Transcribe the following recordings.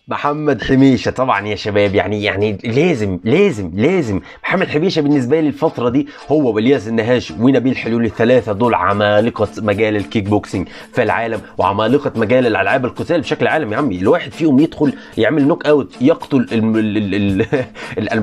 محمد حميشه طبعا يا شباب، يعني لازم محمد حميشه بالنسبه لي الفتره دي هو والياس النهاشي ونبيل حلول، الثلاثه دول عمالقه مجال الكيك بوكسينج في العالم وعمالقه مجال الالعاب القتال بشكل عام. يا عمي الواحد فيهم يدخل يعمل نوك اوت يقتل انا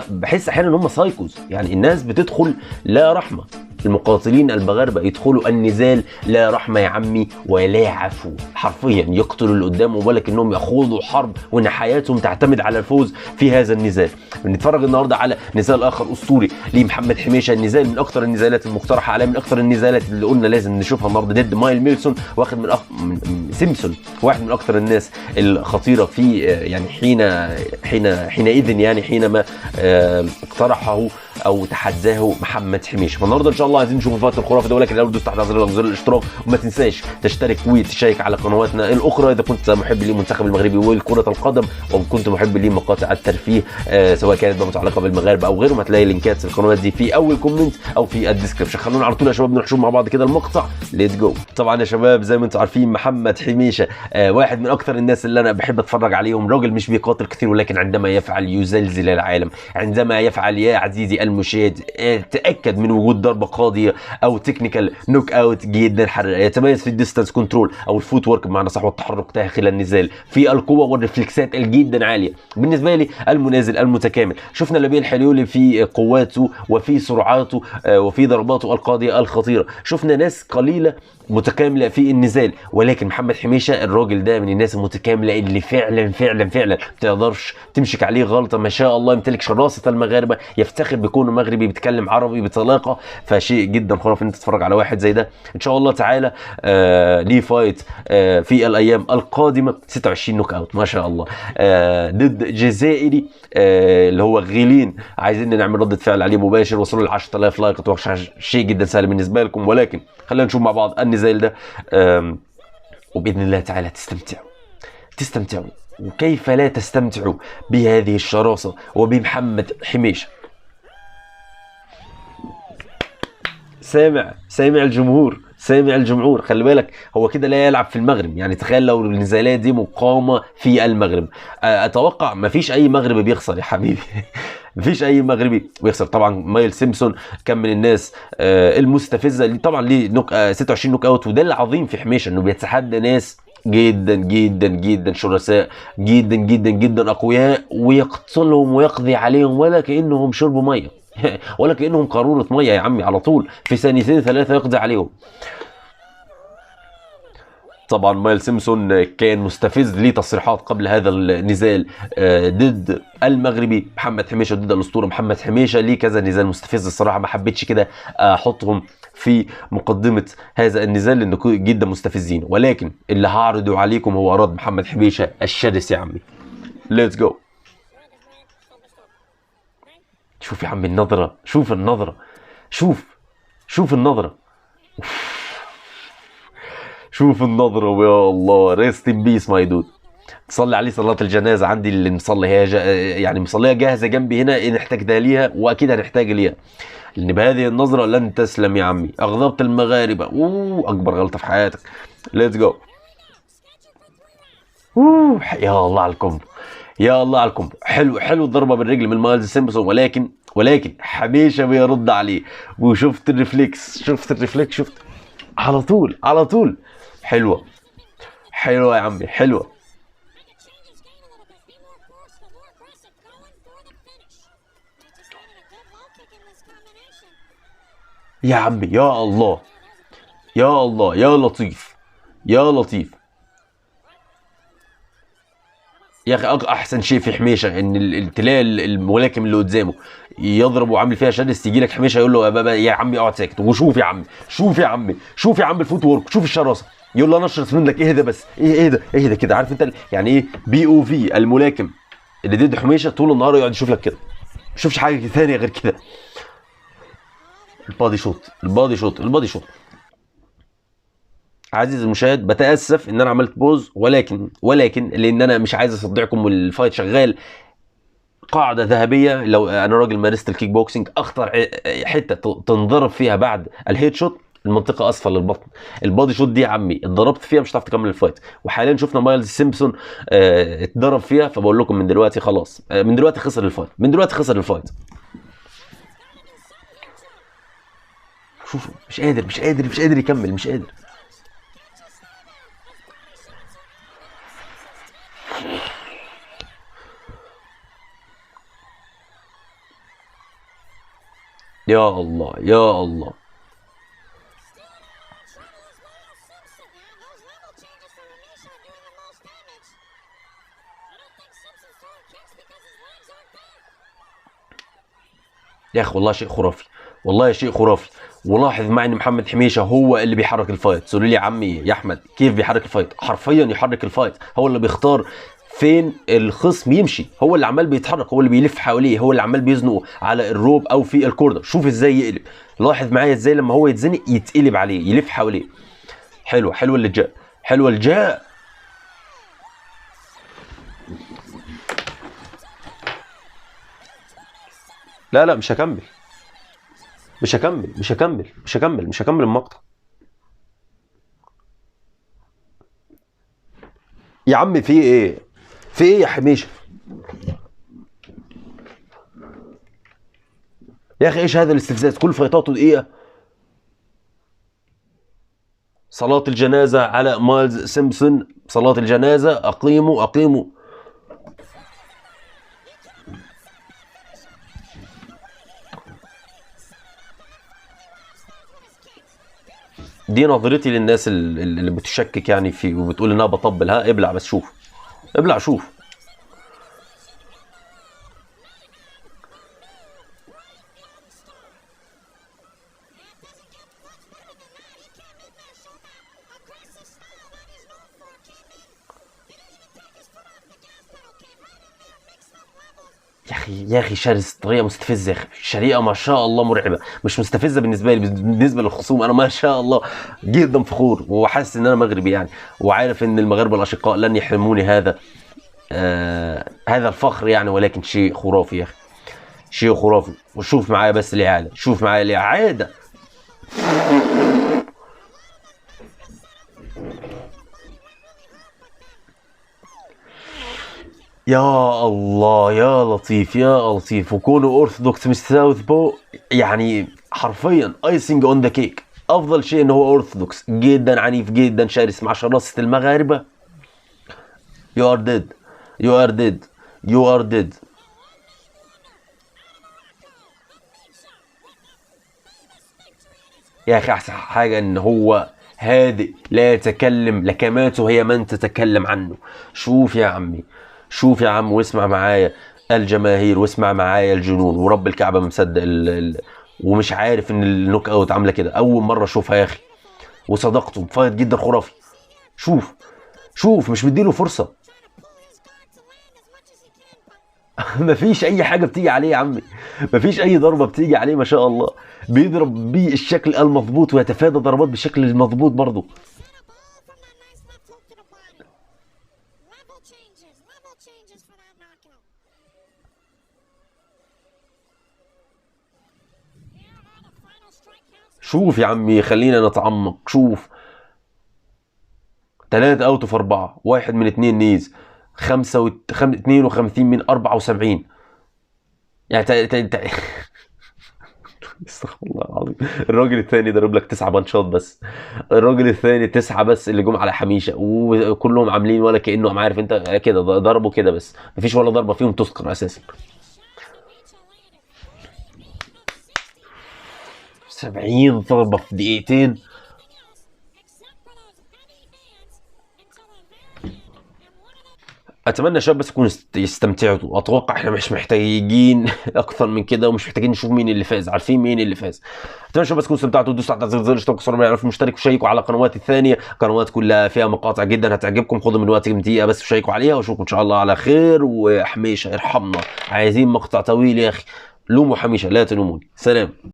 بحس احيانا ان هم سايكوز، يعني الناس بتدخل لا رحمه. المقاتلين المغاربه يدخلوا النزال لا رحمه يا عمي ولا عفو، حرفيا يقتلوا اللي قدامهم ولكنهم يخوضوا حرب وان حياتهم تعتمد على الفوز في هذا النزال. بنتفرج النهارده على نزال اخر اسطوري لمحمد حميشه، النزال من اكثر النزالات المقترحه عليه، من اكثر النزالات اللي قلنا لازم نشوفها النهارده ضد مايل ميلسون، واخد من سيمسون، واحد من اكثر الناس الخطيره في يعني حينئذ يعني حينما اقترحه او تحداه محمد حميشه. فالنهارده ان شاء الله عايزين نشوف الفايت الخرافي ده، ولكن الاول دوس تحت زر الاشتراك وما تنساش تشترك وتشيك على قنواتنا الاخرى اذا كنت محب للمنتخب المغربي وكره القدم، او كنت محب لمقاطع الترفيه سواء كانت متعلقه بالمغاربه او غيرهم. هتلاقي لينكات القنوات دي في اول كومنت او في الديسكربشن. خلونا على طول يا شباب نشوف مع بعض كده المقطع. ليتس جو. طبعا يا شباب زي ما انتم عارفين محمد حميشه واحد من اكثر الناس اللي انا بحب اتفرج عليهم، راجل مش بيقاتل كثير ولكن عندما يفعل يزلزل العالم، عندما يفعل يا عزيزي المشاهد تاكد من وجود ضربه قاضيه او تكنيكال نوك اوت جدا حراريه. يتميز في الديستانس كنترول او الفوت ورك بمعنى صح والتحرك داخل النزال، في القوه والرفلكسات الجدا عاليه. بالنسبه لي المنازل المتكامل، شفنا نبيل حليولي في قواته وفي سرعاته وفي ضرباته القاضيه الخطيره، شفنا ناس قليله متكامله في النزال، ولكن محمد حميشه الراجل ده من الناس المتكامله اللي فعلا بتقدرش تمشك عليه غلطه. ما شاء الله يمتلك شراسه المغاربه، يفتخر بكونه مغربي بيتكلم عربي بطلاقه، فشيء جدا خرافي ان انت تتفرج على واحد زي ده. ان شاء الله تعالى ليه فايت في الايام القادمه 26 نوك اوت ما شاء الله ضد جزائري اللي هو غيلين. عايزين نعمل ردة فعل عليه مباشر، وصلوا ل 10000 لايك، اتوقع شيء جدا سهل بالنسبه لكم، ولكن خلينا نشوف مع بعض النزال ده وباذن الله تعالى تستمتعوا وكيف لا تستمتعوا بهذه الشراسه وبمحمد حميشه. سامع الجمهور، خلي بالك هو كده لا يلعب في المغرب، يعني تخيل لو النزالات دي مقامه في المغرب. اتوقع مفيش اي مغربي بيخسر يا حبيبي مفيش اي مغربي بيخسر. طبعا مايل سيمسون كان من الناس المستفزه اللي طبعا ليه 26 نوك اوت، وده العظيم في حميشه انه بيتحدى ناس جدا شرساء جدا اقوياء ويقتلهم ويقضي عليهم ولا كانهم شربوا ميه ولا كانهم قاروره ميه يا عمي، على طول في ثانيتين ثلاثه يقضي عليهم. طبعا مايل سيمسون كان مستفز، ليه تصريحات قبل هذا النزال ضد المغربي محمد حميشه، ضد الاسطوره محمد حميشه، ليه كذا نزال مستفز الصراحه، ما حبيتش كده احطهم في مقدمه هذا النزال لانه جدا مستفزين، ولكن اللي هعرضه عليكم هو رد محمد حميشه الشرس يا عمي. ليتس جو. شوف يا عمي النظره، شوف النظره، شوف النظره، شوف النظرة ويا الله. ريست ان بيس ماي دود. تصلي عليه صلاة الجنازة عندي اللي مصلي هي يعني مصلية جاهزة جنبي هنا ان احتاجتها ليها، واكيد هنحتاج ليها، لان بهذه النظرة لن تسلم يا عمي. اغضبت المغاربة، اكبر غلطة في حياتك. ليتس جو. يا الله على الكومبو، يا الله على الكومبو. حلو الضربة بالرجل من مايلز سيمبسون، ولكن حميشة بيرد عليه، وشفت الريفلكس، شفت على طول. حلوة يا عمي، حلوة. يا عمي يا الله يا لطيف يا اخي. احسن شيء في حميشه ان تلاقي الملاكم اللي قدامه يضرب وعامل فيها شرس، يجي لك حميشه يقول له يا بابا يا عمي اقعد ساكت، وشوف يا عمي الفوت وورك، شوف الشراسه، يقول له انا اشرس منك، اهدى بس، اهدى كده. عارف انت يعني ايه بي او في الملاكم اللي ضد حميشه طول النهار يقعد يشوف لك كده، ما يشوفش حاجه ثانيه غير كده. البادي شوت. عزيزي المشاهد بتاسف ان انا عملت بوز، ولكن لان انا مش عايز اصدعكم والفايت شغال. قاعده ذهبيه، لو انا راجل مارست الكيك بوكسنج، اخطر حته تنضرب فيها بعد الهيد شوت المنطقه اسفل البطن. البادي شوت دي يا عمي اتضربت فيها مش هتعرف تكمل الفايت. وحاليا شفنا مايلز سيمبسون اتضرب فيها، فبقول لكم من دلوقتي خلاص، من دلوقتي خسر الفايت، من دلوقتي خسر الفايت. شوفوا مش قادر يكمل، مش قادر. يا الله يا الله. يا اخي والله شيء خرافي، والله شيء خرافي. ولاحظ معي ان محمد حميشه هو اللي بيحرك الفايت. تقولوا لي يا عمي يا احمد كيف بيحرك الفايت؟ حرفيا يحرك الفايت، هو اللي بيختار فين الخصم يمشي، هو اللي عمال بيتحرك، هو اللي بيلف حواليه، هو اللي عمال بيزنقه على الروب او في الكوردر. شوف ازاي يقلب، لاحظ معايا ازاي لما هو يتزنق يتقلب عليه، يلف حواليه. حلوه حلوه اللي جاء، حلوه اللي جاء. لا لا مش هكمل، مش هكمل المقطع. يا عم في ايه؟ في ايه يا حميشه؟ يا اخي ايش هذا الاستفزاز؟ كل فايتاته دقيقه. صلاة الجنازة على مايلز سيمبسون، صلاة الجنازة، أقيموا أقيموا. دي نظرتي للناس اللي بتشكك يعني في وبتقول انها بطبل. ها ابلع بس شوف، ابلع شوف. يا اخي شرس بطريقه مستفزه. يا اخي شريقه ما شاء الله مرعبه، مش مستفزه بالنسبه لي، بالنسبه للخصوم انا ما شاء الله جدا فخور وحاسس ان انا مغربي يعني، وعارف ان المغاربه الاشقاء لن يحرموني هذا هذا الفخر يعني. ولكن شيء خرافي يا اخي، شيء خرافي. وشوف معايا بس الاعاده، شوف معايا الاعاده. يا الله يا لطيف يا لطيف. وكونه اورثودوكس مش ساوث بو يعني حرفيا ايسنج اون ذا كيك. افضل شيء انه هو اورثودوكس جدا، عنيف جدا، شرس مع شراسة المغاربة. يو ار ديد، يو ار ديد، يو ار ديد. يا اخي احسن حاجة ان هو هادئ لا يتكلم، لكماته هي من تتكلم عنه. شوف يا عمي، شوف يا عم واسمع معايا الجماهير، واسمع معايا الجنون، ورب الكعبة مصدق ومش عارف ان النوك اوت عامله كده. اول مره اشوفها يا اخي، وصدقته فايت جدا خرافي. شوف شوف مش مديله فرصه. مفيش اي حاجه بتيجي عليه يا عمي، مفيش اي ضربه بتيجي عليه ما شاء الله. بيضرب بالشكل المضبوط ويتفادى ضربات بالشكل المضبوط برضه. شوف يا عمي خلينا نتعمق. شوف 3 اوت اوف 4، 1 من 2 نيز، 52 من 74 يعني استغفر الله العظيم. الراجل الثاني ضرب لك 9 بانشات بس، الراجل الثاني 9 بس اللي جم على حميشه، وكلهم عاملين ولا كانه عارف انت كده ضربوا كده بس، مفيش ولا ضربه فيهم تذكر اساسا. 70 ضربه في دقيقتين. اتمنى شباب بس يكونوا يستمتعوا. اتوقع احنا مش محتاجين اكثر من كده، ومش محتاجين نشوف مين اللي فاز، عارفين مين اللي فاز. اتمنى شباب بس تكونوا استمتعتوا. دوسوا على زر الاشتراك، وصلوا معنا في المشترك، وشيكوا على قنواتي الثانيه، قنوات كلها فيها مقاطع جدا هتعجبكم. خدوا من وقتكم دقيقه بس وشيكوا عليها، واشوفكم ان شاء الله على خير. وحميشه ارحمنا، عايزين مقطع طويل يا اخي. لوموا حميشه لا تلوموني. سلام.